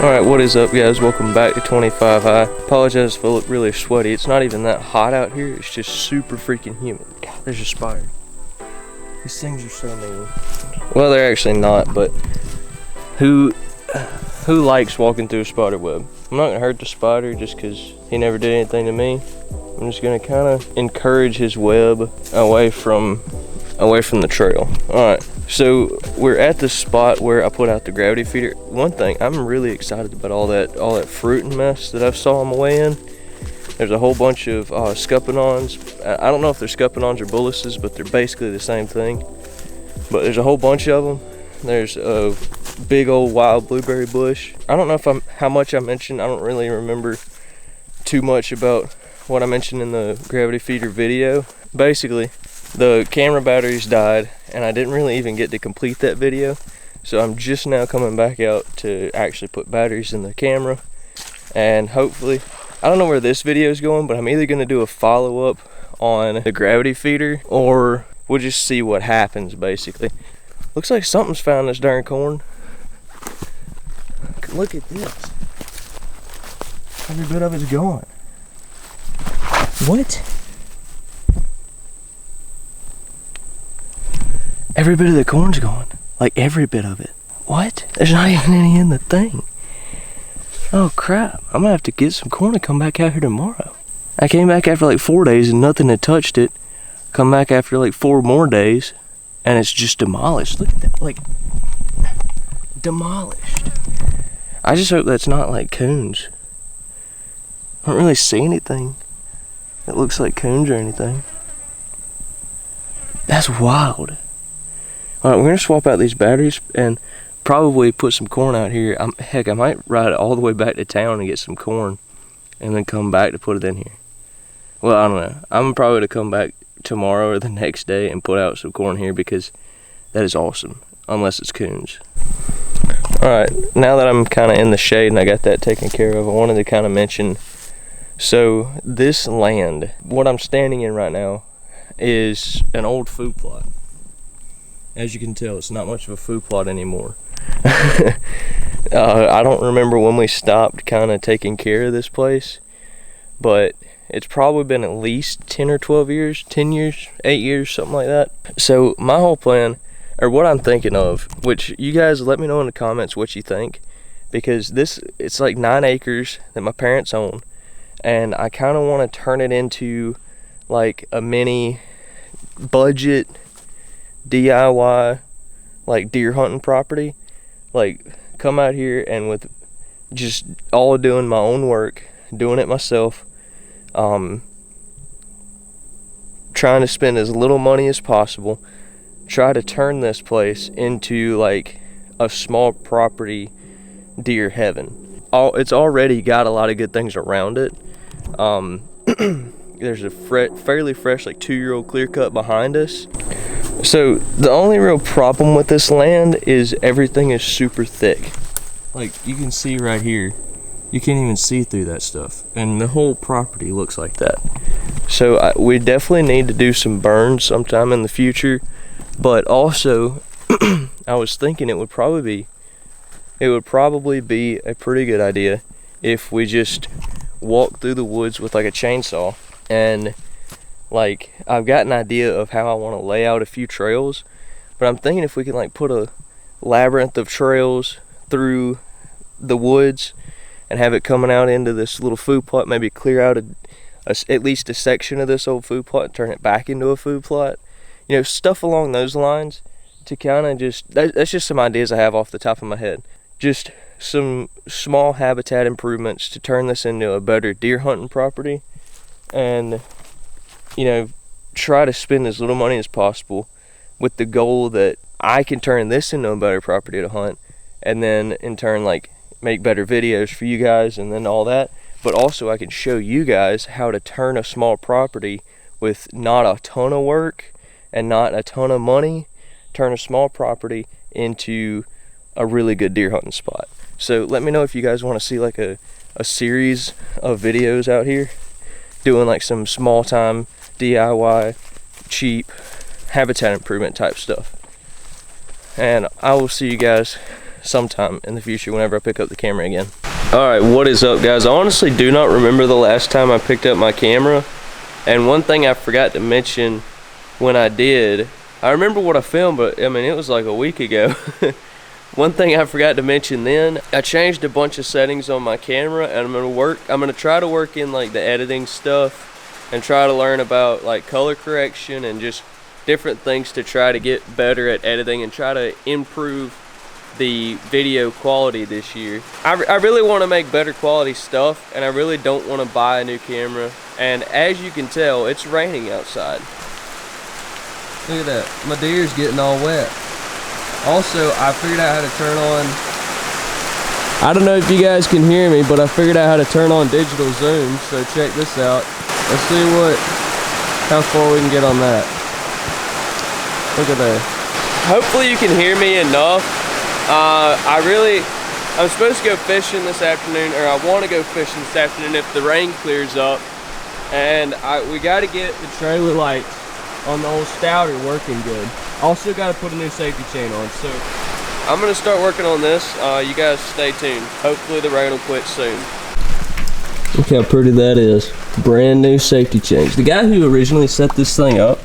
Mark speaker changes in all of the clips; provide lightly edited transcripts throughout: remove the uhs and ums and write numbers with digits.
Speaker 1: Alright, what is up guys? Welcome back to 25 High. Apologize if I look really sweaty. It's not even that hot out here. It's just super freaking humid. God, there's a spider. These things are so mean. Well, they're actually not, but who likes walking through a spider web? I'm not gonna hurt the spider just because he never did anything to me. I'm just gonna kind of encourage his web away from the trail. Alright, so we're at the spot where I put out the gravity feeder. One thing, I'm really excited about all that fruit and mess that I saw on my way in. There's a whole bunch of scuppernons. I don't know if they're scuppernons or bulluses, but they're basically the same thing. But there's a whole bunch of them. There's a big old wild blueberry bush. I don't know how much I mentioned. I don't really remember too much about what I mentioned in the gravity feeder video. Basically, the camera batteries died and I didn't really even get to complete that video. So I'm just now coming back out to actually put batteries in the camera. And hopefully, I don't know where this video is going, but I'm either gonna do a follow-up on the gravity feeder or we'll just see what happens basically. Looks like something's found this darn corn. Look at this. Every bit of it's gone. What? Every bit of the corn's gone. Like every bit of it. What? There's not even any in the thing. Oh crap. I'm gonna have to get some corn and come back out here tomorrow. I came back after like 4 days and nothing had touched it. Come back after like 4 more days and it's just demolished. Look at that. Like, demolished. I just hope that's not like coons. I don't really see anything that looks like coons or anything. That's wild. Alright, we're gonna swap out these batteries and probably put some corn out here. Heck, I might ride it all the way back to town and get some corn and then come back to put it in here. Well, I don't know. I'm probably gonna come back tomorrow or the next day and put out some corn here because that is awesome, unless it's coons. Alright, now that I'm kind of in the shade and I got that taken care of, I wanted to kind of mention, so this land, what I'm standing in right now, is an old food plot. As you can tell, it's not much of a food plot anymore. I don't remember when we stopped kind of taking care of this place, but it's probably been at least 10 or 12 years, 10 years, 8 years, something like that. So my whole plan, or what I'm thinking of, which you guys let me know in the comments what you think, because it's like 9 acres that my parents own, and I kind of want to turn it into like a mini budget DIY like deer hunting property. Like come out here and with just all doing my own work, doing it myself, trying to spend as little money as possible, try to turn this place into like a small property deer heaven. It's already got a lot of good things around it. There's a fairly fresh like 2-year-old clear cut behind us. So the only real problem with this land is everything is super thick. Like you can see right here, you can't even see through that stuff, and the whole property looks like that. So we definitely need to do some burns sometime in the future, but also I was thinking it would probably be a pretty good idea if we just walk through the woods with like a chainsaw. And like I've got an idea of how I want to lay out a few trails, but I'm thinking if we can like put a labyrinth of trails through the woods and have it coming out into this little food plot, maybe clear out at least a section of this old food plot and turn it back into a food plot, you know, stuff along those lines, to kind of just that's just some ideas I have off the top of my head. Just some small habitat improvements to turn this into a better deer hunting property, and you know, try to spend as little money as possible with the goal that I can turn this into a better property to hunt, and then in turn like make better videos for you guys and then all that. But also I can show you guys how to turn a small property with not a ton of work and not a ton of money, turn a small property into a really good deer hunting spot. So let me know if you guys want to see like a series of videos out here doing like some small time DIY cheap habitat improvement type stuff. And I will see you guys sometime in the future whenever I pick up the camera again. Alright, what is up guys? I honestly do not remember the last time I picked up my camera, and one thing I forgot to mention when I did, I remember what I filmed, but I mean it was like a week ago. One thing I forgot to mention then, I changed a bunch of settings on my camera, and I'm gonna try to work in like the editing stuff and try to learn about like color correction and just different things to try to get better at editing and try to improve the video quality this year. I really want to make better quality stuff, and I really don't want to buy a new camera. And as you can tell, it's raining outside. Look at that, my deer's getting all wet. Also, I figured out how to turn on, I don't know if you guys can hear me, but I figured out how to turn on digital zoom, so check this out. Let's see how far we can get on that. Look at that. Hopefully you can hear me enough. I'm supposed to go fishing this afternoon, or I want to go fishing this afternoon if the rain clears up. And we got to get the trailer lights on the old Stouter working good. Also got to put a new safety chain on, so I'm going to start working on this. You guys stay tuned. Hopefully the rain will quit soon. Look how pretty that is. Brand new safety chains. The guy who originally set this thing up,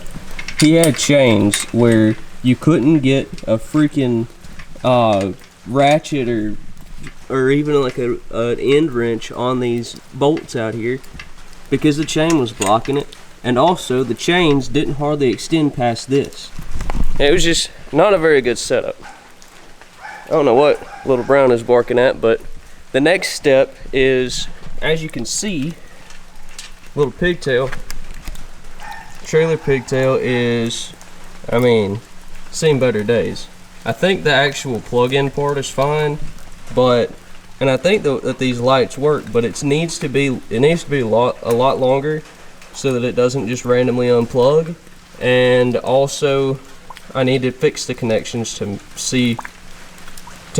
Speaker 1: he had chains where you couldn't get a freaking ratchet or even like an end wrench on these bolts out here because the chain was blocking it. And also the chains didn't hardly extend past this. It was just not a very good setup. I don't know what Little Brown is barking at, but the next step is, as you can see, little pigtail. Trailer pigtail is, I mean, seen better days. I think the actual plug-in part is fine, but, and I think that these lights work, but it needs to be a lot longer, so that it doesn't just randomly unplug. And also I need to fix the connections to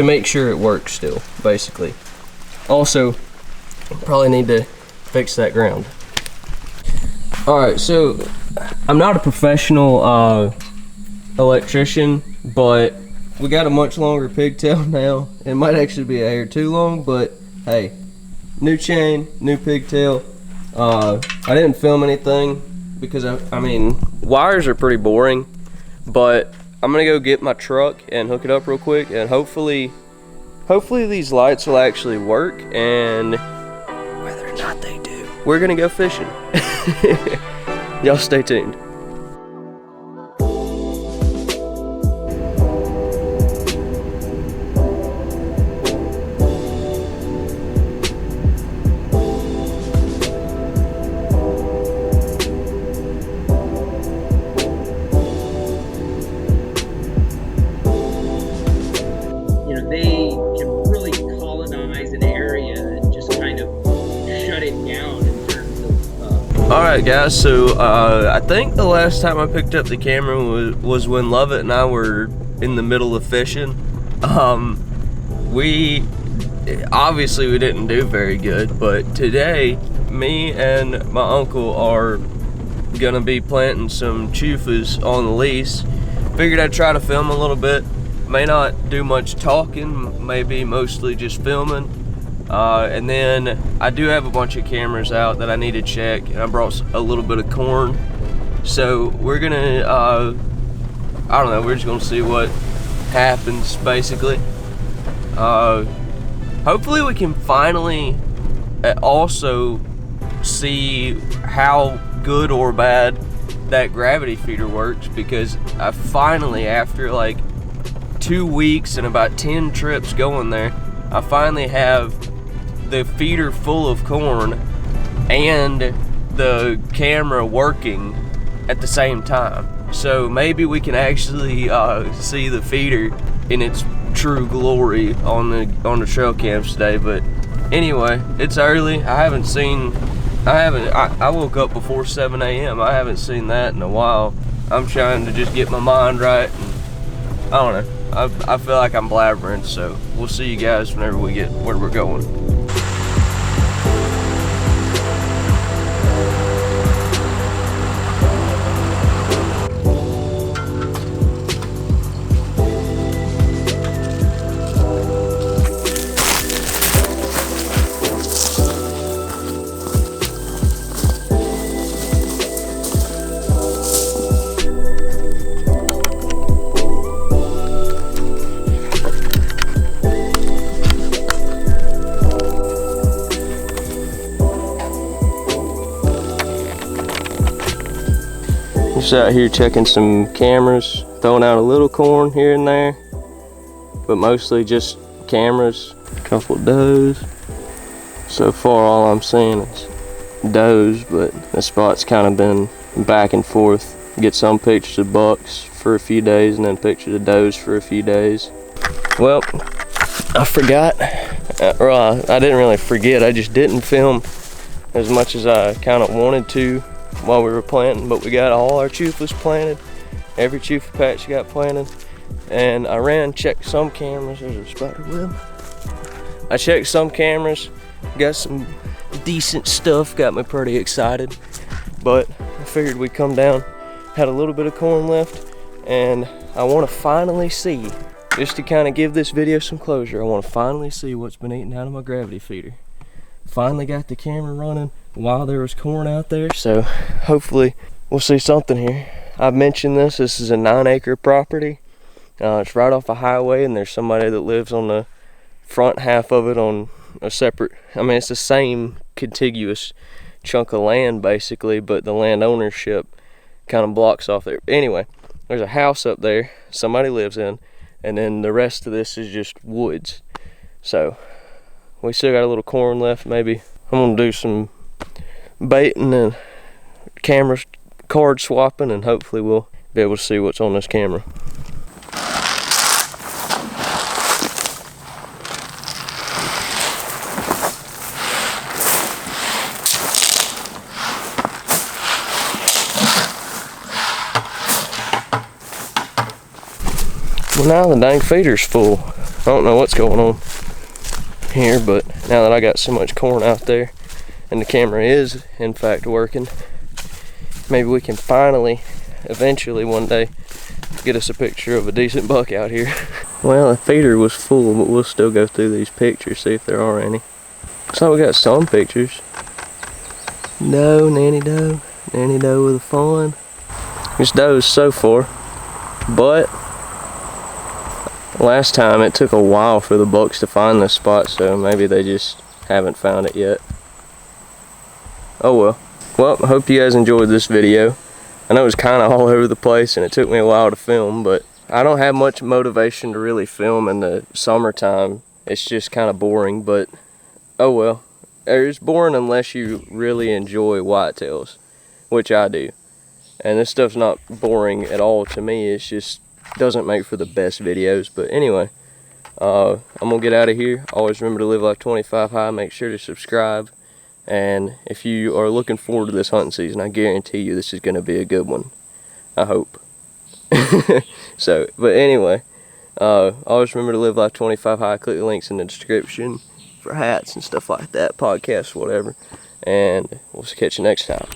Speaker 1: make sure it works still, basically. Also probably need to fix that ground. Alright, so I'm not a professional electrician, but we got a much longer pigtail now. It might actually be a hair too long, but hey, new chain, new pigtail. I didn't film anything because I mean, wires are pretty boring, but I'm gonna go get my truck and hook it up real quick, and hopefully these lights will actually work, and whether or not they do, we're gonna go fishing. Y'all stay tuned.
Speaker 2: They can really colonize an area and just kind of shut it down in terms of
Speaker 1: Alright guys, so I think the last time I picked up the camera was when Lovett and I were in the middle of fishing. We didn't do very good, but today me and my uncle are gonna be planting some chufas on the lease. Figured I'd try to film a little bit. May not do much talking, maybe mostly just filming. And then I do have a bunch of cameras out that I need to check, and I brought a little bit of corn. So we're gonna, I don't know, we're just gonna see what happens, basically. Hopefully we can finally also see how good or bad that gravity feeder works, because I finally, after like 2 weeks and about 10 trips going there, I finally have the feeder full of corn and the camera working at the same time. So maybe we can actually see the feeder in its true glory on the trail cams today. But anyway, it's early. I woke up before 7 a.m. I haven't seen that in a while. I'm trying to just get my mind right, and I don't know. I feel like I'm blabbering, so we'll see you guys whenever we get where we're going. Just out here checking some cameras, throwing out a little corn here and there, but mostly just cameras. A couple of does. So far all I'm seeing is does, but the spot's kind of been back and forth. Get some pictures of bucks for a few days and then pictures of does for a few days. Well, I forgot, or I didn't really forget, I just didn't film as much as I kind of wanted to while we were planting, but we got all our chufas planted. Every chufa patch got planted, and I checked some cameras. There's a spider web. I checked some cameras, got some decent stuff, got me pretty excited, but I figured we'd come down, had a little bit of corn left, and I want to finally see, just to kind of give this video some closure, I want to finally see what's been eaten out of my gravity feeder. Finally got the camera running while there was corn out there, so hopefully we'll see something here. I've mentioned this is a 9-acre property. It's right off a highway, and there's somebody that lives on the front half of it on a separate, I mean it's the same contiguous chunk of land basically, but the land ownership kind of blocks off there. Anyway, there's a house up there somebody lives in, and then the rest of this is just woods. So we still got a little corn left. Maybe I'm gonna do some baiting and camera card swapping, and hopefully we'll be able to see what's on this camera. Well, now the dang feeder's full. I don't know what's going on here, but now that I got so much corn out there and the camera is in fact working, maybe we can finally, eventually one day, get us a picture of a decent buck out here. Well, the feeder was full, but we'll still go through these pictures, see if there are any. So we got some pictures. Doe, nanny doe with a fawn. This doe is so far, but last time it took a while for the bucks to find this spot, so maybe they just haven't found it yet. Oh well. Well, I hope you guys enjoyed this video. I know it was kind of all over the place and it took me a while to film, but I don't have much motivation to really film in the summertime. It's just kind of boring, but oh well. It's boring unless you really enjoy whitetails, which I do. And this stuff's not boring at all to me. It's just doesn't make for the best videos. But anyway, I'm gonna get out of here. Always remember to live life 25 high. Make sure to subscribe, and if you are looking forward to this hunting season, I guarantee you this is gonna be a good one. I hope. So, but anyway, always remember to live life 25 high. Click the links in the description for hats and stuff like that, podcasts, whatever, and we'll catch you next time.